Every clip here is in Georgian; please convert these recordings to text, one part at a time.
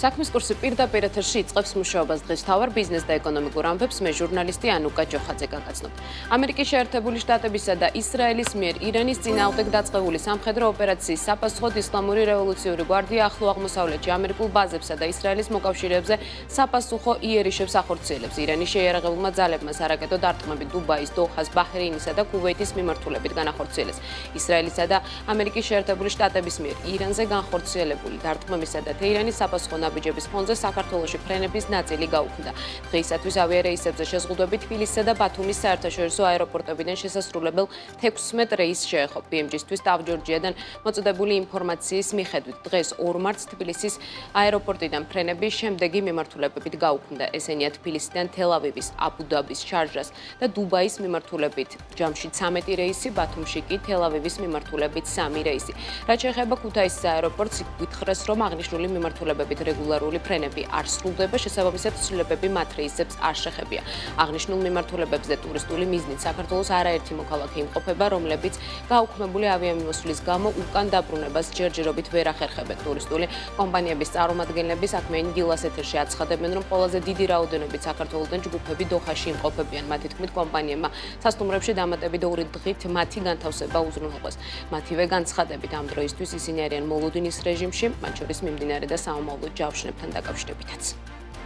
საქმის კურსი პირდაპირ ეთერში იწყებს მუშაობას დღეს თავარ ბიზნეს და ეკონომიკურ ამბებს მე ჟურნალისტი ანუკა ჯოხაძე გაგაცნობთ. ამერიკის შეერთებული შტატებისა და ისრაელის მიერ ირანის წინააღმდეგ დაწყებული სამხედრო ოპერაციის საფასუხოდ ისლამური რევოლუციური გვარდია ახლო აღმოსავლეთში ამერიკულ ბაზებსა და ისრაელის მოკავშირეებზე საფასუხო იერიშებს ახორციელებს. ირანის შეიარაღებულმა ძალებმა სარაკეტო დარტყმები დუბაის, დოჰას, ბაჰრეინისა და კუვეითის მიმართულებით განახორციელეს. ისრაელისა და ამერიკის შეერთებული შტატების მიერ ირანზე განხორციელებული დარტყმებისა და თეირანის საფასუხო ნაბიჯების ფონზე საქართველოში ფრენების ნაწილი გაუქმდა. დღეისათვის ავიარეისებზე შეზღუდვები თბილისსა და ბათუმის საერთაშორისო აეროპორტებიდან შესასრულებელ 16 რეისს შეეხო. BMG-ისთვის ტავ-ჯორჯიადან მოწოდებული ინფორმაციის მიხედვით დღეს 2 მარტს თბილისის აეროპორტიდან ფრენები შემდეგი მიმართულებებით გაუქმდა. ესენია თბილისიდან თელ-ავივის, აბუ-დაბის, შარჟას და დუბაის მიმართულებით ჯამში 13 რეისი, ბათუმში კი თელ-ავივის მიმართულებით 3 რეისი. რაც შეეხება ქუთაისის აეროპორტს, გითხრეს, რომ აღნიშნული მიმართულებებით რეგულარული ფრენები არ სრულდება, შესაბამისად ცვლილებები მათ რეისებს არ შეხებია. აღნიშნულ მიმართულებებზე ტურისტული მიზნით საქართველოს არაერთი მოქალაქე იმყოფება, რომლებიც გაუქმებული ავიამიმოსვლის გამო უკან დაბრუნებას ჯერჯერობით ვერ ახერხებენ. ტურისტული კომპანიების წარმომადგენლები საქმიანი დილას ეთერში აცხადებენ, რომ ყველაზე დიდი რაოდენობით საქართველოდან ჯგუფები დოჰაში იმყოფებიან. მათი თქმით, კომპანიებმა სასტუმრებში დამატებით 2 დღით მათი განთავსება უზრუნველყვეს. მათივე განცხადებით ამ დროისთვის ისინი არიან მოლოდინის რეჟიმში, მათ შორის მიმდინარე და საომავლო ჯავშნებთან დაკავშირებითაც.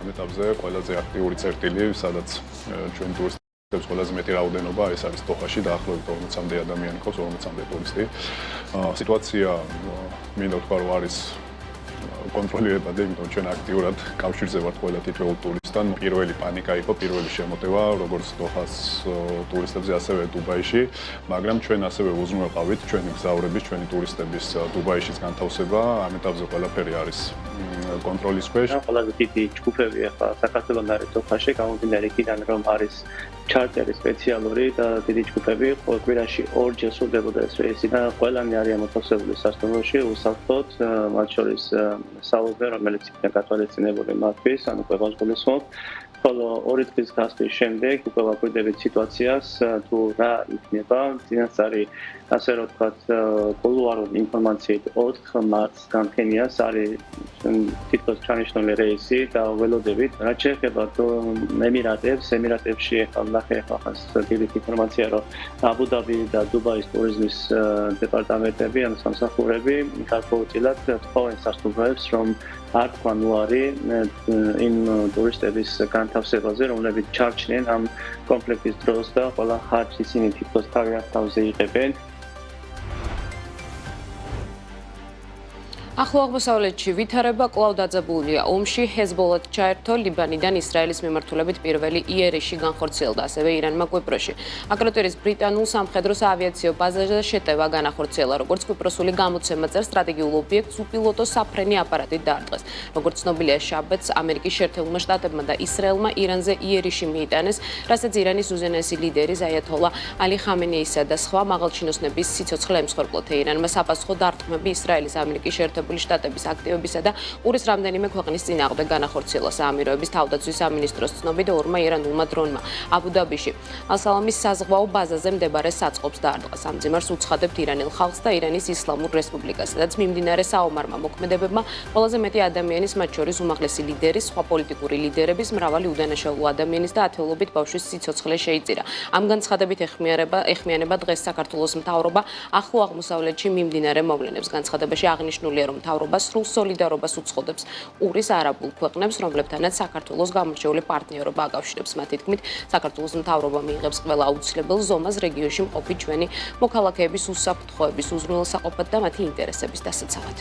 ამ ეტაპზე ყველაზე აქტიური წერტილი, სადაც ჩვენ ტურისტებს ყველაზე მეტი რაოდენობა, ეს არის დოჰაში, დაახლოებით 40-მდე ადამიანი ყავს, 40-მდე ტურისტი. სიტუაცია მინდა ვთქვა, რომ არის კონტროლირებადი, იმიტომ ჩვენ აქტიურად კავშირზე ვართ ყველა თითოეულ ტურისტთან. პირველი პანიკა იყო, პირველი შემოტევა, როგორც დოჰას ტურისტებზე, ასევე დუბაიში, მაგრამ ჩვენ ასევე უზრუნველყავით ჩვენი მგზავრების, ჩვენი ტურისტების დუბაიშის განთავსება. ამ ეტაპზე ყველაფერი არის კონტროლის ქვეშ. ყველაზე დიდი ჯგუფები ახლა საქართველოს არის დოჰაში, გამომდინარე იქიდან, რომ არის ჩარტერი სპეციალური და დიდი ჯგუფები კვირაში 2 ჯერ სრულდებოდა ეს რეისი და ყველანი არიან მოთავსებული სასტუმროში, უსაფრთხოდ, მათ შორის საუბე, რომელიც იქნა გათვალისწინებული მათთვის, ანუ ყველას გულისხმობ. ხოლო 2 დღის გასვლის შემდეგ უკვე ვაკვირდებით სიტუაციას, თუ რა იქნება. წინასწარი, ასე რომ ვთქვათ, კულუარული ინფორმაციით 4 მარტს გამქენიას არის თითქოს ჩანიშნული რეისი და ველოდებით. რაც შეეხება ემირატებში, ახლა ნახე დიდი ინფორმაცია, რომ აბუ-დაბი და დუბაის ტურიზმის დეპარტამენტები, ანუ სამსახურები, გარკვეულწილად თხოვენ სასტუმროებს, რომ არ თქვან უარი იმ ტურისტების განთავსებაზე, რომლებიც ჩარჩნენ ამ კონფლიქტის დროს და ყველა ხარჯს ისინი თითქოს თავიანთ თავზე იღებენ. ახლო აღმოსავლეთში ვითარება კვლავ დაძაბულია. ომში ჰეზბოლათ ჩაერთო ლიბანიდან ისრაელის მიმართულებით პირველი იერიში განხორციელდა, ასევე ირანმა კვიპროსში. აკროტირის ბრიტანულ სამხედრო საავიაციო ბაზაზე შეტევა განახორციელა, როგორც კვიპროსული გამოცემა წერს, სტრატეგიულ ობიექტს უპილოტო საფრენი აპარატით დაარტყეს. როგორც ცნობილია, შაბათს ამერიკის შეერთებულმა შტატებმა და ისრაელმა ირანზე იერიში მიიტანეს, რასაც ირანის უზენაესი ლიდერი აიათოლა ალი ხამენეისა და სხვა მაღალჩინოსნების სიცოცხლე ემსხვერპლო. ირანმა საფასუხო დარტყმები ისრაელის, ამერიკის შეერთებული შტატების აქტივებისა და ყურის რამდენიმე ქვეყნის წინააღმდეგ განახორციელა. საამიროების თავდაცვის სამინისტროს ცნობით, 2 ირანულმა დრონმა აბუ-დაბიში ალ-სალამის საზღვაო ბაზაზე მდებარე საწყობს დაარტყა. ამ ძიმარს უცხადებთ ირანელ ხალხს და ირანის ისლამურ რესპუბლიკას, სადაც მიმდინარე საომარმა მოქმედებებმა ყველაზე მეტი ადამიანის, მათ შორის უმაღლესი ლიდერის, სხვა პოლიტიკური ლიდერების, მრავალი უდანაშაულო ადამიანის და ათეულობით ბავშვის სიცოცხლე შეიწირა. ამ განცხადებით ეხმიანება დღეს საქართველოს მთავრობა ახლო აღმოსავლეთში მიმდინარე მოვლენებს. განცხადებაში აღნიშნულია, რომ მთავრობა სრულ სოლიდარობას უცხოდებს ყურის არაბულ ქვეყნებს, რომლებთანაც საქართველოს გამორჩეული პარტნიორობა აკავშირებს. მათი თქმით, საქართველოს მთავრობა მიიღებს ყველა აუცილებელ ზომას რეგიონში მყოფი ჩვენი მოქალაქეების უსაფრთხოების უზრუნველსაყოფად და მათი ინტერესების დასაცავად.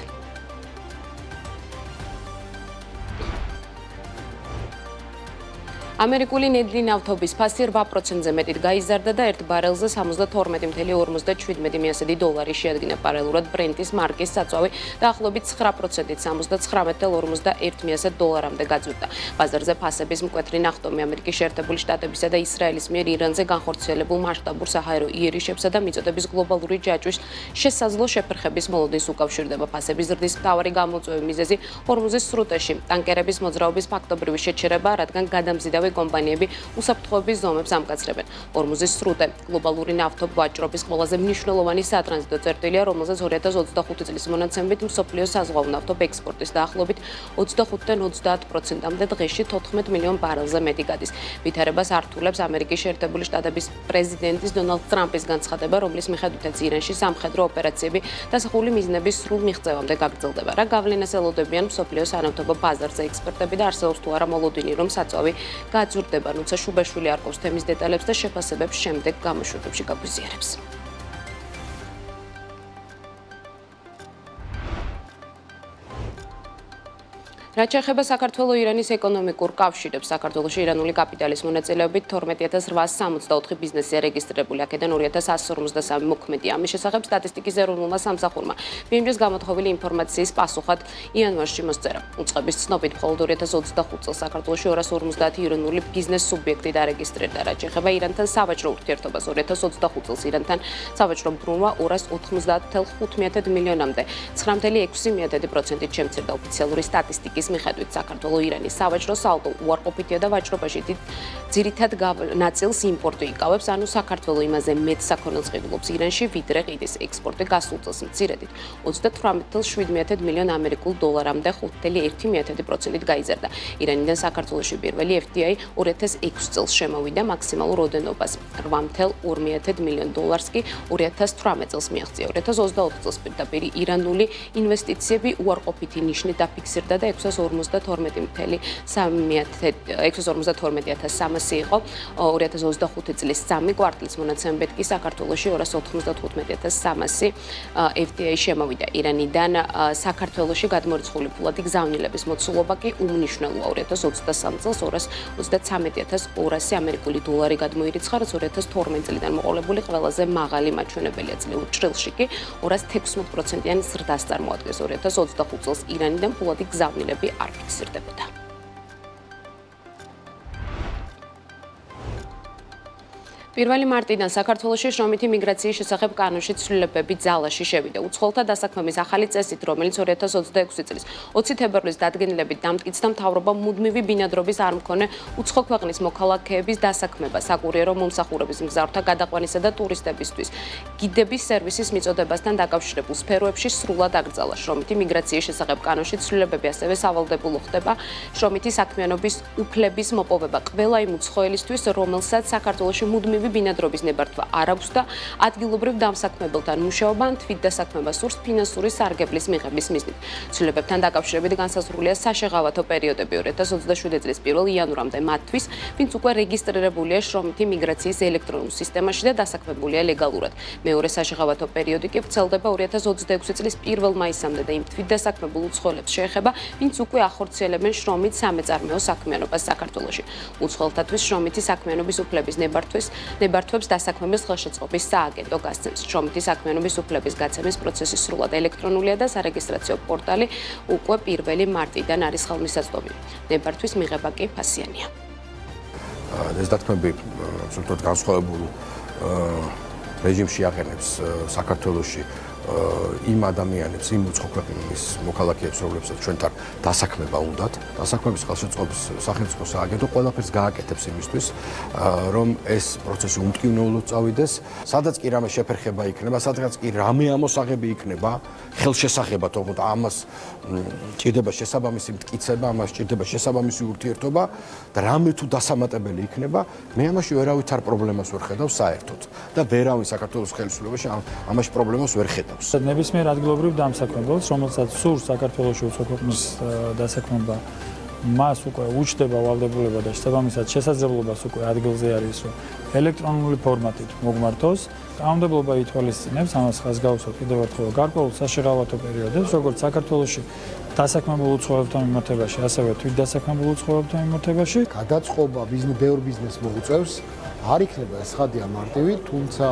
ამერიკული ნედლი ნავთობის ფასი 8%-ზე მეტით გაიზარდა და 1 ბარელზე $72.57 შეადგინა. პარალელურად ბრენტის მარკის საწვავი დაახლოებით 9%-ით $79.01-მდე გაძვირდა. ბაზარზე ფასების მკვეთრი ნახტომი ამერიკის შეერთებული შტატებისა და ისრაელის მიერ ირანზე განხორციელებულ მასშტაბურ საჰაერო იერიშებსა და მიწოდების გლობალური ჯაჭვის შესაძლო შეფერხების მოლოდინს უკავშირდება. ფასების ზრდის მთავარი გამოწვევი მიზეზი ჰორმუზის სრუტეში ტანკერების მოძრაობის ფაქტობრივი შეჩერება, რადგან გადამზიდავი ამავე კომპანიები უსაფრთხოების ზომებს ამკაცრებენ. ორმუზის სრუტე გლობალური ნავთობ ვაჭრობის ყველაზე მნიშვნელოვანი სატრანზიტო წერტილია, რომელზეც 2025 წლის მონაცემებით მსოფლიოს საზღვაო ნავთობ ექსპორტის დაახლოებით 25-დან 30%-მდე დღეში 14 მილიონ ბარელზე მეტი გადის. ვითარებას ართულებს ამერიკის შეერთებული შტატების პრეზიდენტის დონალდ ტრამპის განცხადება, რომლის მიხედვითაც ირანში სამხედრო ოპერაციები დასახული მიზნების სრულ მიღწევამდე გაგრძელდება. რა გავლენას ელოდებიან მსოფლიოს ანავთობო ბაზარზე ექსპერტები და არსებობს თუ არა მოლოდინი, რომ საწვავი გაძვირდება. ნუცა შუბაშვილი არყობს თემის დეტალებს და შეფასებებს შემდეგ გამოშვებებში გაგვიზიარებს. რაც შეეხება საქართველო-ირანის ეკონომიკურ კავშირებს, საქართველოში ირანული კაპიტალის მონაწილეობით 12864 ბიზნესია რეგისტრირებული, აქედან 2153 მოქმედია. ამის შესახებ სტატისტიკის ეროვნულმა სამსახურმა ბმჯ-ს გამოთხოვილი ინფორმაციის პასუხად იანვარში მოსწერა. უწყების ცნობით, მხოლოდ 2025 წელს საქართველოში 250 ირანული ბიზნეს სუბიექტი დარეგისტრირდა. რაც შეეხება ირანთან სავაჭრო ურთიერთობას, 2025 წელს ირანთან სავაჭრო ბრუნვა 290.5 მილიონამდე, 9.6%-ით შემცირდა. ოფიციალური სტატისტიკის მიხედვით საქართველო-ირანის სავაჭრო სალდო უარყოფითია და ვაჭრობაში ძირითად ნაწილს იმპორტი იკავებს, ანუ საქართველო იმაზე მეტ საქონელს ყიდულობს ირანში, ვიდრე ყიდის ექსპორტი გასულ წელს მცირედით 38.7 მილიონ ამერიკულ დოლარამდე 5.1%-ით გაიზარდა. ირანიდან საქართველოში პირველი FDI 2006 წელს შემოვიდა მაქსიმალურ ოდენობას 8.2 მილიონ დოლარს კი 2018 წელს მიაღწია. 2022 წელს პირდაპირ ირანული ინვესტიციები უარყოფითი ნიშნით დაფიქსირდა და 652.300 იყო 2025 წლის 3 კვარტლის მონაცემებით კი საქართველოში 295.300 FDI შემოვიდა. ირანიდან საქართველოში გადმორიცხული ფულადი გზავნილების მოცულობა კი უმნიშვნელოა. 2023 წელს 233.200 ამერიკული დოლარი გადმოირიცხა, რაც 2012 წლიდან მოყოლებული ყველაზე მაღალი მაჩვენებელია. წლეულ ჭრილში კი 216%-იანი ზრდას წარმოადგენს. 2025 წელს ირანიდან ფულადი გზავნილები არ ფიქსირდებოდა. პირველი მარტიდან საქართველოში შრომითი მიგრაციის შესახებ კანონში ცვლილებები ძალაში შევიდა. უცხოელთა დასაქმების ახალი წესით, რომელიც 2026 წლის 20 თებერვლის დადგენილებით დამტკიცდა მთავრობამ მუდმივი ბინადრობის არ მქონე უცხო ქვეყნის მოქალაქეების დასაქმება, საკურიერო მომსახურების მგზავრთა გადაყვანისა და ტურისტებისთვის გიდების სერვისის მიწოდებასთან დაკავშირებულ სფეროებში სრულად აკრძალა. შრომითი მიგრაციის შესახებ კანონში ცვლილებები ასევე სავალდებულო ხდება შრომითი საქმიანობის უფლების მოპოვება ყველა იმ უცხოელისთვის, რომელსაც საქართველოში მუდმივი ბინადრობის ნებართვა არ აქვს და ადგილობრივ დამსაქმებელთან მუშაობა ან თვითდასაქმება სურს ფინანსური სარგებლის მიღების მიზნით. ცვლილებებთან დაკავშირებით განსაზღვრულია საშეღავათო პერიოდები 2027 წლის 1 იანვრამდე მათთვის, ვინც უკვე რეგისტრირებულია შრომითი მიგრაციის ელექტრონულ სისტემაში და დასაქმებულია ლეგალურად. მეორე საშეღავათო პერიოდი კი ვრცელდება 2026 წლის 1 მაისამდე და იმ თვითდასაქმებულ უცხოელებს შეეხება, ვინც უკვე ახორციელებენ შრომით სამეწარმეო საქმიანობას საქართველოში. უცხოელთათვის შრომითი საქმიანობის უფლების ნებართვებს დასაქმების ხელშეწყობის სააგენტო გასცემს. შრომითი საქმიანობის უფლების გაცემის პროცესი სრულად ელექტრონულია და სარეგისტრაციო პორტალი უკვე 1 მარტიდან არის ხელმისაწვდომი. ნებართვის მიღება კი ფასიანია. ეს დათქმები absolutely განსხვავებულ რეჟიმში აღენებს საქართველოში იმ ადამიანებს, იმ უცხო ქვეყნის მოქალაქეებს, რომლებსაც ჩვენთან დასაქმება უნდათ, დასაქმების ხელშეწყობის სახელმწიფო სააგენტო ყველაფერს გააკეთებს იმისთვის, რომ ეს პროცესი უმტკივნეულოდ წავიდეს, სადაც კი რამე შეფერხება იქნება, სადაც კი რამე ამოსაღები იქნება, ხელშესახება, თუმცა ამას ჭირდება შესაბამისი მტკიცება, ამას ჭირდება შესაბამისი ურთიერთობა და რამე თუ დასამატებელი იქნება, მე ამაში ვერავითარ პრობლემას ვერ ხედავ საერთოდ და ვერავინ საქართველოს ხელისუფლებაში ამაში პრობლემას ვერ ხედავს. ნებისმიერ ადგილობრივ დამსაქმებელს, რომელსაც სურს საქართველოში უცხო ქვეყნის დასაქმება, მას უკვე უჩნდება ვალდებულება და შესაბამისად შესაძლებლობას უკვე ადგილზე არის, რომ ელექტრონული ფორმატით მოგმართოს. კანონმდებლობა ითვალისწინებს ამას ხაზგაუსავთ კიდევ ერთხელ გარკვეულ საშეღავათო პერიოდებს, როგორც საქართველოში დასაქმებულ უცხოელებთან მიმართებაში, ასევე თვითდასაქმებულ უცხოელებთან მიმართებაში. გადაწყობა ბევრ ბიზნეს მოუწევს, არ იქნება ეს ხადია მარტივი, თუმცა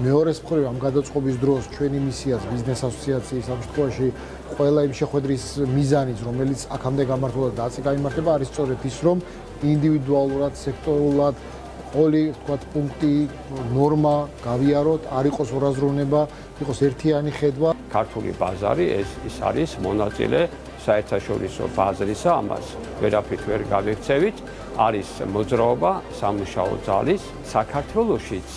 მეორე მხრივ ამ გადაწყობის დროს ჩვენი მისიაც ბიზნეს ასოციაციის ამ შემთხვევაში ყველა იმ შეხვედრის მიზანიც, რომელიც აქამდე გამართულა და ასე გამართება, არის სწორედ ის, რომ ინდივიდუალურად, სექტორულად ყოველი თქვათ პუნქტი, ნორმა გავიაროთ, არ იყოს ორაზროვნება, იყოს ერთიანი ხედვა. ქართული ბაზარი ეს არის მონაწილე საერთაშორისო ბაზრისა, ამას ვერაფრით ვერ გავიქცევით, არის მოძრაობა სამუშაო ძალის საქართველოშიც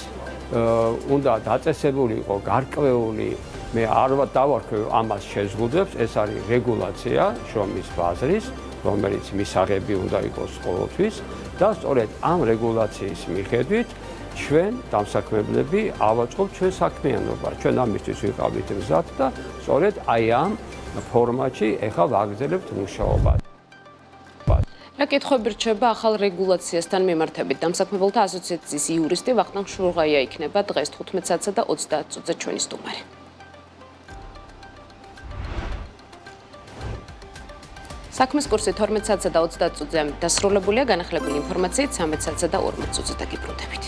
უნდა დაწესებული იყო გარკვეული მე არ დავარქვევ ამას შეზღუდვებს, ეს არის რეგულაცია შრომის ბაზრის, რომელიც მისაღები უნდა იყოს ყოველთვის და სწორედ ამ რეგულაციის მიხედვით ჩვენ დამსაქმებლები ავაწყობთ ჩვენ საქმიანობა. ჩვენ ამისთვის ვიყავით მზად და სწორედ აი ამ ფორმატში ეხლა ვაგრძელებთ მუშაობას. რა კითხვები რჩება ახალ რეგულაციასთან მიმართებით? დამსაქმებელთა ასოციაციის იურისტი ვახტანგ შურღაია იქნება დღეს 15 საათსა და 30 წუთზე ჩვენი სტუმარი. საქმის კურსი 12 საათსა და 30 წუთზე დასრულებულია, განახლებული ინფორმაციით 13 საათსა და 40 წუთზე დაგიბრუნდებით.